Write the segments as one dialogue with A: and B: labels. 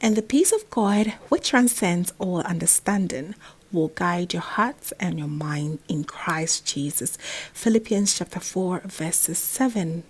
A: And the peace of God, which transcends all understanding, will guide your hearts and your mind in Christ Jesus. Philippians chapter 4, verses 7.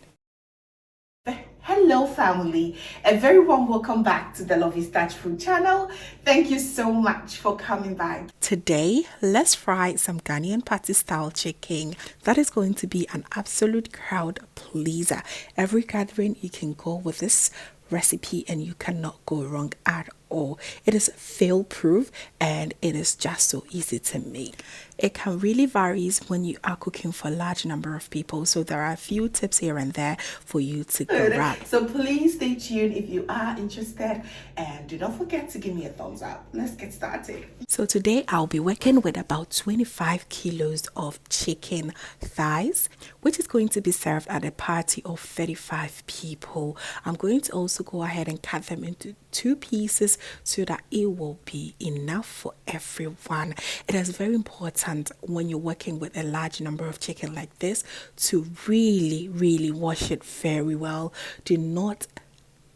B: Hello family, a very warm welcome back to the Lovystouch food channel. Thank you so much for coming by.
A: Today, let's fry some Ghanaian party style chicken. That is going to be an absolute crowd pleaser. Every gathering you can go with this recipe and you cannot go wrong at all. It is fail proof and it is just so easy to make. It can really varies when you are cooking for a large number of people, so there are a few tips here and there for you to grab.
B: So please stay tuned if you are interested, and do not forget to give me a thumbs up. Let's get started.
A: So today I'll be working with about 25 kilos of chicken thighs, which is going to be served at a party of 35 people. I'm going to also go ahead and cut them into 2 pieces so that it will be enough for everyone. It is very important when you're working with a large number of chicken like this to really wash it very well. Do not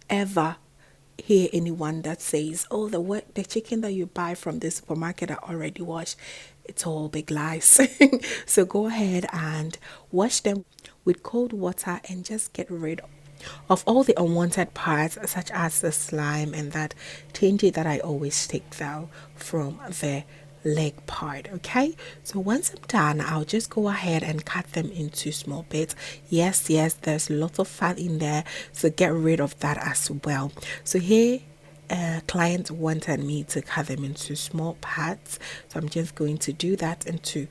A: ever hear anyone that says, oh, the chicken that you buy from the supermarket are already washed. It's all big lies. So go ahead and wash them with cold water and just get rid of all the unwanted parts, such as the slime and that tainty that I always take out from the leg part. Okay, so once I'm done, I'll just go ahead and cut them into small bits. Yes, there's lots of fat in there, so get rid of that as well. So here client wanted me to cut them into small parts, so I'm just going to do that into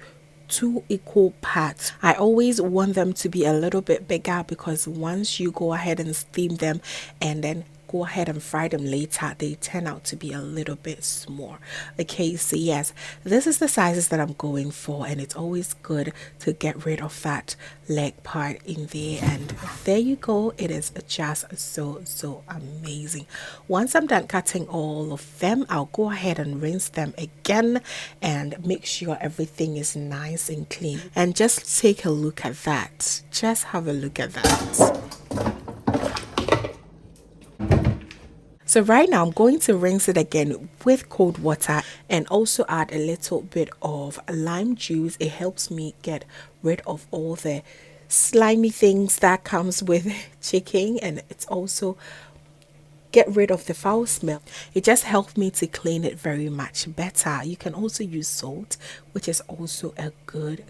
A: 2 equal parts. I always want them to be a little bit bigger because once you go ahead and steam them and then go ahead and fry them later, they turn out to be a little bit small. Okay, so yes, this is the sizes that I'm going for, and it's always good to get rid of that leg part in there. And there you go, it is just so amazing. Once I'm done cutting all of them, I'll go ahead and rinse them again and make sure everything is nice and clean. And just take a look at that. Just have a look at that. So right now I'm going to rinse it again with cold water and also add a little bit of lime juice. It helps me get rid of all the slimy things that comes with chicken, and it's also get rid of the foul smell. It just helped me to clean it very much better. You can also use salt, which is also a good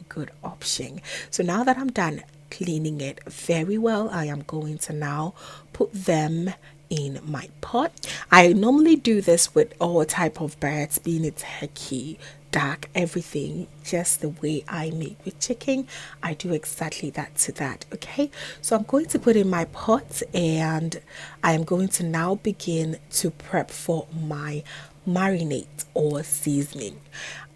A: option. So now that I'm done cleaning it very well, I am going to now put them in my pot. I normally do this with all type of birds, being it turkey, duck, everything, just the way I make with chicken. I do exactly that to that. Okay, so I'm going to put in my pot and I am going to now begin to prep for my marinade or seasoning.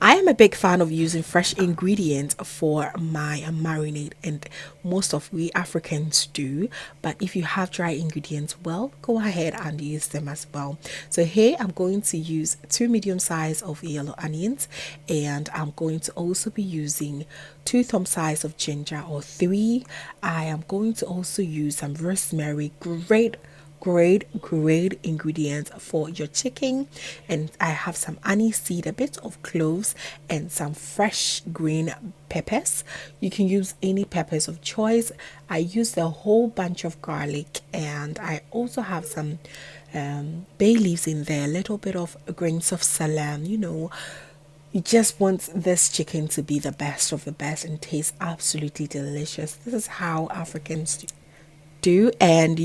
A: I am a big fan of using fresh ingredients for my marinade, and most of we Africans do, but if you have dry ingredients, well, go ahead and use them as well. So here I'm going to use 2 medium size of yellow onions, and I'm going to also be using 2 thumb size of ginger, or 3. I am going to also use some rosemary. Great ingredients for your chicken. And I have some aniseed, a bit of cloves, and some fresh green peppers. You can use any peppers of choice. I used a whole bunch of garlic, and I also have some bay leaves in there, a little bit of grains of selim. You just want this chicken to be the best of the best and taste absolutely delicious. This is how Africans do, and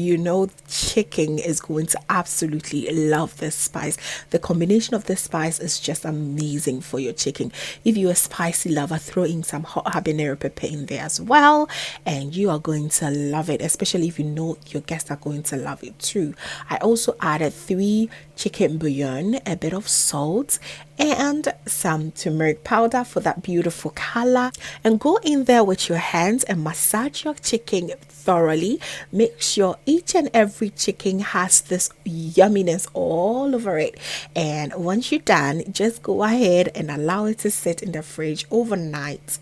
A: chicken is going to absolutely love this spice. The combination of this spice is just amazing for your chicken. If you're a spicy lover, throw in some hot habanero pepper in there as well, and you are going to love it, especially if you know your guests are going to love it too. I also added 3 chicken bouillon, a bit of salt, and some turmeric powder for that beautiful color. And go in there with your hands and massage your chicken thoroughly. Make sure each and every chicken has this yumminess all over it. And once you're done, just go ahead and allow it to sit in the fridge overnight,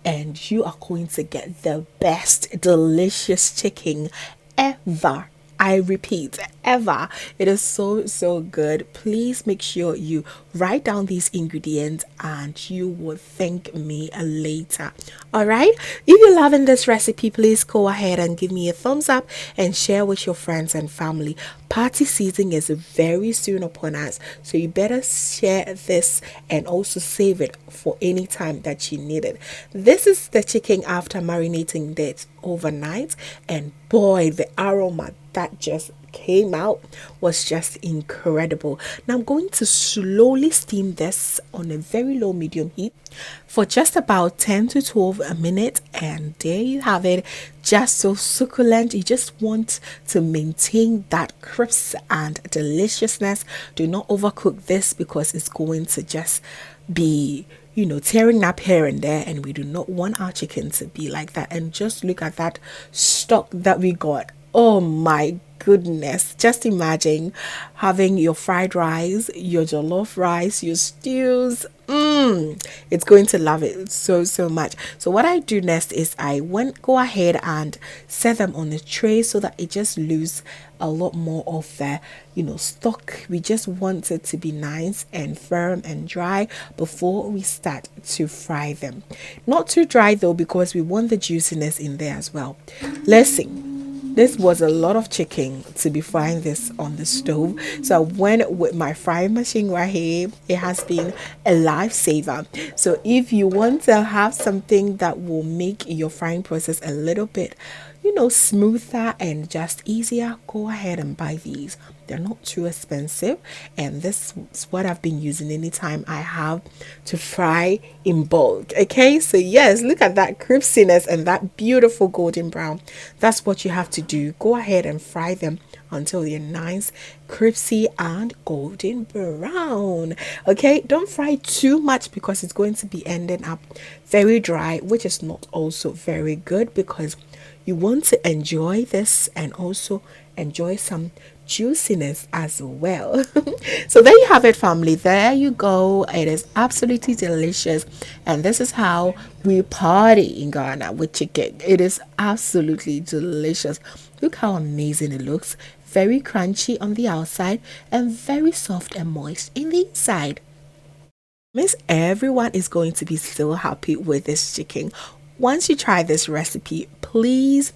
A: and you are going to get the best delicious chicken ever I repeat, ever. It is so good. Please make sure you write down these ingredients and you will thank me later. All right. If you're loving this recipe, please go ahead and give me a thumbs up and share with your friends and family. Party season is very soon upon us, so you better share this and also save it for any time that you need it. This is the chicken after marinating it overnight, and boy, the aroma that just came out was just incredible. Now I'm going to slowly steam this on a very low medium heat for just about 10 to 12 minutes, and there you have it, just so succulent. You just want to maintain that crisp and deliciousness. Do not overcook this because it's going to just be, you know, tearing up here and there, and we do not want our chicken to be like that. And just look at that stock that we got. Oh my goodness, just imagine having your fried rice, your jollof rice, your stews. It's going to love it so much. So what I do next is I go ahead and set them on a tray so that it just loses a lot more of the, you know, stock. We just want it to be nice and firm and dry before we start to fry them. Not too dry though, because we want the juiciness in there as well. Listen, this was a lot of chicken to be frying this on the stove, so I went with my frying machine right here. It has been a lifesaver. So if you want to have something that will make your frying process a little bit, you know, smoother and just easier, go ahead and buy these. They're not too expensive, and this is what I've been using anytime I have to fry in bulk. Okay, so yes, look at that crispiness and that beautiful golden brown. That's what you have to do. Go ahead and fry them until they're nice, crispy and golden brown. Okay, don't fry too much because it's going to be ending up very dry, which is not also very good, because you want to enjoy this and also enjoy some juiciness as well. So there you have it, family. There you go. It is absolutely delicious, and this is how we party in Ghana with chicken. It is absolutely delicious. Look how amazing it looks. Very crunchy on the outside and very soft and moist in the inside. Miss, everyone is going to be so happy with this chicken. Once you try this recipe, please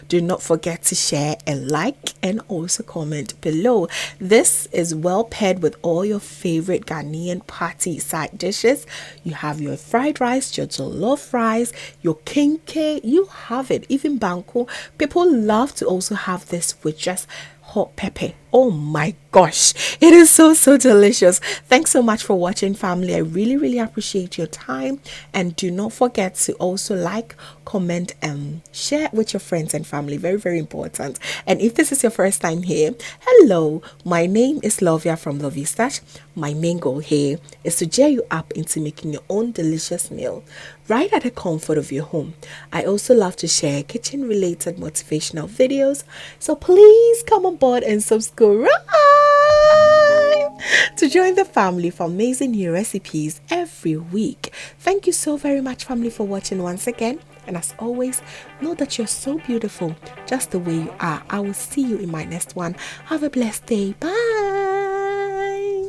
A: do not forget to share and like, and also comment below. This is well paired with all your favorite Ghanaian party side dishes. You have your fried rice, your jollof rice, your kenke, you have it. Even banku. People love to also have this with just hot pepper. Oh my gosh, it is so delicious. Thanks so much for watching, family. I really appreciate your time, and do not forget to also like, comment and share with your friends and family. Very important. And if this is your first time here, hello, my name is Lovia from Lovystouch. My main goal here is to cheer you up into making your own delicious meal right at the comfort of your home. I also love to share kitchen related motivational videos, so please come on board and subscribe to join the family for amazing new recipes every week. Thank you so very much, family, for watching once again. And as always, know that you're so beautiful just the way you are. I will see you in my next one. Have a blessed day. Bye.